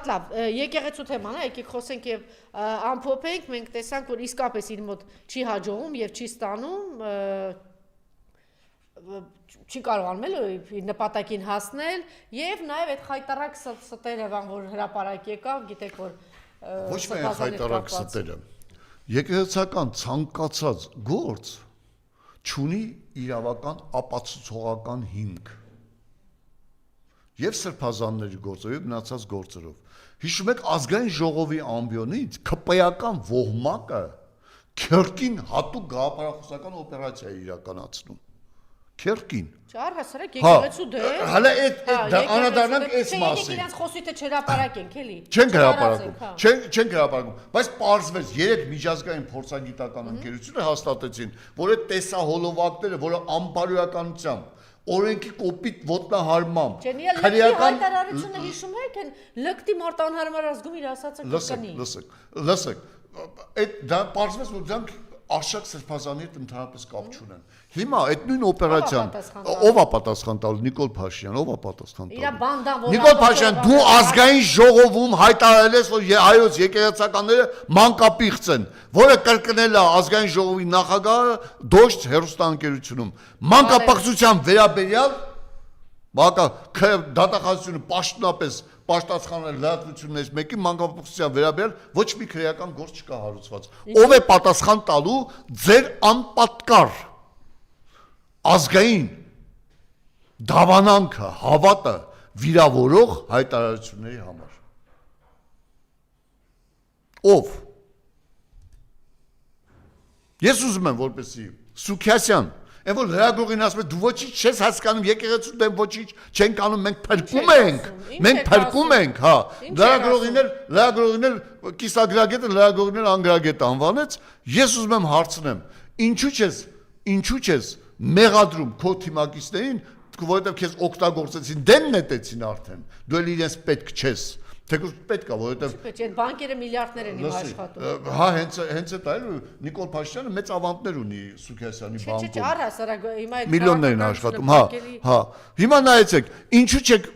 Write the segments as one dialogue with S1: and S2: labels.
S1: Շատ լավ, եկեղեցու թեման է, եկեք խոսենք եւ ամփոփենք, մենք տեսանք, որ իսկապես իր մոտ չի հաջողում եւ չի ստանում, չի կարողանում էլ նպատակին հասնել եւ նաեւ այդ խայտարակ ստերը, որ հրապարակ եկավ, գիտեք որ
S2: ոչ միայն խայտարակ ստերը, եկեղեցական ցանկացած գործ չունի իրավական ապացուցողական հիմք։ Եվ սրբազանների գործով, եւ մնացած գործերով։ Հիշում եք ազգային ժողովի ամբիոնից քպեական ոհմակը քերկին հատուկ գաղափարախոսական օպերացիա է իրականացնում։ Քերկին։
S1: Չարհասարակ եկեղեցու դեր։
S2: Հələ այդ անդրադառնանք այս մասին։
S1: Իրենց խոսույթը չհրապարակենք, էլի։
S2: Չենք հրապարակում։ Չենք հրապարակում, բայց պարզվեց 3 միջազգային փորձագիտական ընկերությունները հաստատեցին, որ այդ տեսահոլովակները, որը անբարոյականությամբ օրենքի կոպիտ ոտնահարմամբ
S1: քրեական հայտարարությունը հիշում եք են լկտի մարդ անհարմար ազգում իր ասածը կկնի։
S2: Լսեք, այդ դա պարզվեց որ դրանք արշակ սրբազանի հետ ընդհանրապես կապ չունեն։ Հիմա այդ նույն օպերացիան ով է պատասխան տալու Նիկոլ Փաշինյան, ով է պատասխան տալու։ Նիկոլ Փաշինյան, դու ազգային ժողովում հայտարարել ես, որ հայոց եկեղեցականները մանկապիղծ են, որը կրկնել է ազգային ժողովի նախագահը Դոշտ հեռուստաընկերությունում։ Մանկապղծության վերաբերյալ դատախազությունը պաշտոնապես պաշտացանել լրատվություններից մեկի մանկապղծության վերաբերյալ ոչ մի քրեական գործ չկա հարուցված։ Ով է պատասխան տալու ձեր անպատկար ազգային դավանանքը, հավատը վիրավորող հայտարարությունների համար։ Ով։ Ես ուզում եմ որպեսզի Սուքիասյան Այն որ լրագրողին ասում է դու ոչինչ չես հասկանում եկեղեցու դեմ ոչինչ չենք անում մենք փրկում ենք հա լրագրողին էլ կիսագրագետը լրագրողին էլ անգրագետ անվանեց ես ուզում եմ հարցնեմ ինչու չես մեղադրում քո թիմակիցներին որովհետև քեզ օգտագործեցին դեն նետեցին արդեն դու էլ իրենց պետք չես Թեկուզ պետք է, որովհետև
S1: այդ բանկերը միլիարդներ են իմ աշխատում։
S2: Հա, հենց այդ այլ Նիկոլ Փաշինյանը մեծ ավանդներ ունի Սուքիասյանի բանկում։
S1: Չէ, առհասարակ հիմա այդ
S2: միլիոններ են աշխատում, հա։ Հիմա նայեցեք, ինչու չեք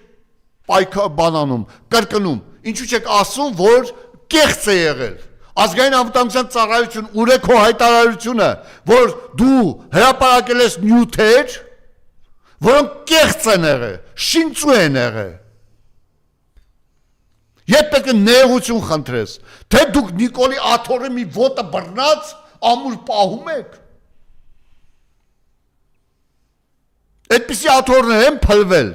S2: բանանում, կրկնում, ինչու չեք ասում, որ կեղծ է եղել։ Ազգային անվտանգության ծառայություն ուր է քո հայտարարությունը, որ դու հրապարակել ես նյութեր, որոնք կեղծ են եղել, շինծու են եղել։ Եվ պետք է ներողություն խնդրես, թե դուք Նիկոլի աթոռի մի ոտը բռնած ամուր պահում եք։ Այդպիսի աթոռներ են փլվել։